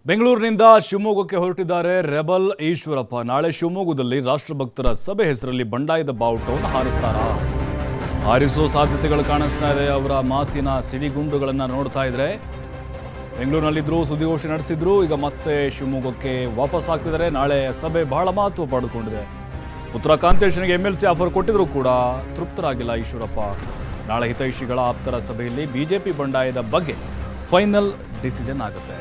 ಬೆಂಗಳೂರಿನಿಂದ ಶಿವಮೊಗ್ಗಕ್ಕೆ ಹೊರಟಿದ್ದಾರೆ ರೆಬಲ್ ಈಶ್ವರಪ್ಪ. ನಾಳೆ ಶಿವಮೊಗ್ಗದಲ್ಲಿ ರಾಷ್ಟ್ರಭಕ್ತರ ಸಭೆ ಹೆಸರಲ್ಲಿ ಬಂಡಾಯದ ಬಾವುಟವನ್ನು ಹಾರಿಸೋ ಸಾಧ್ಯತೆಗಳು ಕಾಣಿಸ್ತಾ ಇದೆ. ಅವರ ಮಾತಿನ ಸಿಡಿಗುಂಡುಗಳನ್ನು ನೋಡ್ತಾ ಇದ್ರೆ ಬೆಂಗಳೂರಿನಲ್ಲಿದ್ದರು, ಸುದ್ದಿಗೋಷ್ಠಿ ನಡೆಸಿದ್ರು, ಈಗ ಮತ್ತೆ ಶಿವಮೊಗ್ಗಕ್ಕೆ ವಾಪಸ್ ಆಗ್ತಿದ್ದಾರೆ. ನಾಳೆ ಸಭೆ ಬಹಳ ಮಹತ್ವ ಪಡೆದುಕೊಂಡಿದೆ. ಪುತ್ರ ಕಾಂತೇಶನಿಗೆ MLC ಆಫರ್ ಕೊಟ್ಟಿದ್ರು ಕೂಡ ತೃಪ್ತರಾಗಿಲ್ಲ ಈಶ್ವರಪ್ಪ. ನಾಳೆ ಹಿತೈಷಿಗಳ ಆಪ್ತರ ಸಭೆಯಲ್ಲಿ ಬಿಜೆಪಿ ಬಂಡಾಯದ ಬಗ್ಗೆ ಫೈನಲ್ ಡಿಸಿಷನ್ ಆಗುತ್ತೆ.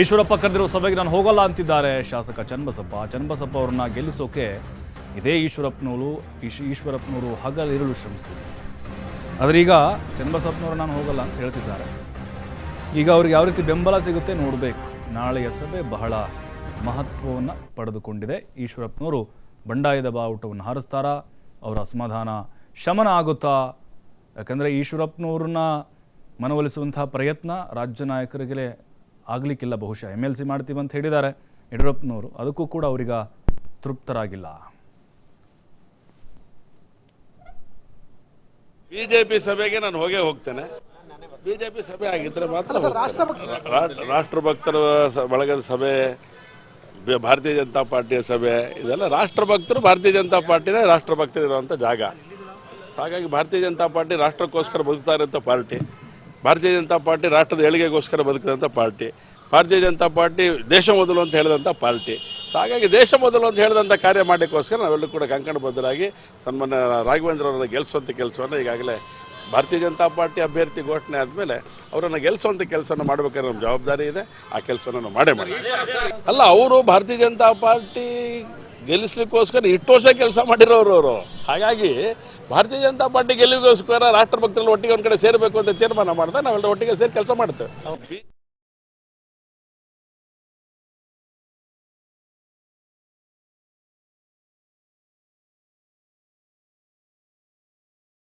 ಈಶ್ವರಪ್ಪ ಕರೆದಿರೋ ಸಭೆಗೆ ನಾನು ಹೋಗಲ್ಲ ಅಂತಿದ್ದಾರೆ ಶಾಸಕ ಚನ್ನಬಸಪ್ಪ ಅವ್ರನ್ನ ಗೆಲ್ಲಿಸೋಕೆ ಇದೇ ಈಶ್ವರಪ್ಪನವರು ಹಗಲಿರುಳು ಶ್ರಮಿಸ್ತಿದ್ರು. ಆದರೆ ಈಗ ಚನ್ನಬಸಪ್ಪನವರು ನಾನು ಹೋಗಲ್ಲ ಅಂತ ಹೇಳ್ತಿದ್ದಾರೆ. ಈಗ ಅವ್ರಿಗೆ ಯಾವ ರೀತಿ ಬೆಂಬಲ ಸಿಗುತ್ತೆ ನೋಡಬೇಕು. ನಾಳೆಯ ಸಭೆ ಬಹಳ ಮಹತ್ವವನ್ನು ಪಡೆದುಕೊಂಡಿದೆ. ಈಶ್ವರಪ್ಪನವರು ಬಂಡಾಯದ ಬಾವುಟವನ್ನು ಹಾರಿಸ್ತಾರಾ? ಅವರ ಅಸಮಾಧಾನ ಶಮನ ಆಗುತ್ತಾ? ಯಾಕಂದರೆ ಈಶ್ವರಪ್ಪನವ್ರನ್ನ ಮನವೊಲಿಸುವಂತಹ ಪ್ರಯತ್ನ ರಾಜ್ಯ ನಾಯಕರಿಗೆ ಆಗಲಿಕ್ಕಿಲ್ಲ. ಬಹುಶಃ MLC ಮಾಡ್ತೀವಿ ಅಂತ ಹೇಳಿದ್ದಾರೆ ಯಡಿಯೂರಪ್ಪನವರು, ಅದಕ್ಕೂ ಕೂಡ ಅವರೀಗ ತೃಪ್ತರಾಗಿಲ್ಲ. ಬಿಜೆಪಿ ಸಭೆಗೆ ನಾನು ಹೋಗ್ತೇನೆ. ಬಿಜೆಪಿ ಸಭೆ ಆಗಿದ್ರೆ ಮಾತ್ರ ರಾಷ್ಟ್ರಭಕ್ತರ ಬಳಗದ ಸಭೆ, ಭಾರತೀಯ ಜನತಾ ಪಾರ್ಟಿಯ ಸಭೆ, ಇದೆಲ್ಲ ರಾಷ್ಟ್ರಭಕ್ತರು ಭಾರತೀಯ ಜನತಾ ಪಾರ್ಟಿನೇ ರಾಷ್ಟ್ರಭಕ್ತರು ಇರುವಂಥ ಜಾಗ. ಹಾಗಾಗಿ ಭಾರತೀಯ ಜನತಾ ಪಾರ್ಟಿ ರಾಷ್ಟ್ರಕ್ಕೋಸ್ಕರ ಬದುಕ್ತಾ ಇರೋಂಥ ಪಾರ್ಟಿ. ಭಾರತೀಯ ಜನತಾ ಪಾರ್ಟಿ ರಾಷ್ಟ್ರದ ಏಳಿಗೆಗೋಸ್ಕರ ಬದುಕಿದಂಥ ಪಾರ್ಟಿ. ಭಾರತೀಯ ಜನತಾ ಪಾರ್ಟಿ ದೇಶ ಮೊದಲು ಅಂತ ಹೇಳಿದಂಥ ಪಾರ್ಟಿ. ಸೊ ಹಾಗಾಗಿ ದೇಶ ಮೊದಲು ಅಂತ ಹೇಳಿದಂಥ ಕಾರ್ಯ ಮಾಡಲಿಕ್ಕೋಸ್ಕರ ನಾವೆಲ್ಲರೂ ಕೂಡ ಕಂಕಣಬದ್ಧರಾಗಿ ಸನ್ಮಾನ್ಯ ರಾಘವೇಂದ್ರ ಅವರನ್ನು ಗೆಲ್ಲಿಸುವಂಥ ಕೆಲಸವನ್ನು ಈಗಾಗಲೇ ಭಾರತೀಯ ಜನತಾ ಪಾರ್ಟಿ ಅಭ್ಯರ್ಥಿ ಘೋಷಣೆ ಆದಮೇಲೆ ಅವರನ್ನು ಗೆಲ್ಲಿಸುವಂಥ ಕೆಲಸವನ್ನು ಮಾಡಬೇಕಾದ್ರೆ ನಮ್ಮ ಜವಾಬ್ದಾರಿ ಇದೆ. ಆ ಕೆಲಸವನ್ನು ನಾವು ಮಾಡೇ ಅಲ್ಲ, ಅವರು ಭಾರತೀಯ ಜನತಾ ಪಾರ್ಟಿ ಗೆಲ್ಲಿಸ್ಲಿಕ್ಕೋಸ್ಕರ ಇಷ್ಟು ವರ್ಷ ಕೆಲಸ ಮಾಡಿರೋರು ಅವರು. ಹಾಗಾಗಿ ಭಾರತೀಯ ಜನತಾ ಪಾರ್ಟಿ ಗೆಲುವಿಗೋಸ್ಕರ ರಾಷ್ಟ್ರಭಕ್ತರಲ್ಲಿ ಒಟ್ಟಿಗೆ ಒಂದು ಕಡೆ ಸೇರಬೇಕು ಅಂತ ತೀರ್ಮಾನ ಮಾಡಿದ್ರೆ ನಾವೆಲ್ಲ ಒಟ್ಟಿಗೆ ಸೇರಿ ಕೆಲಸ ಮಾಡ್ತೇವೆ.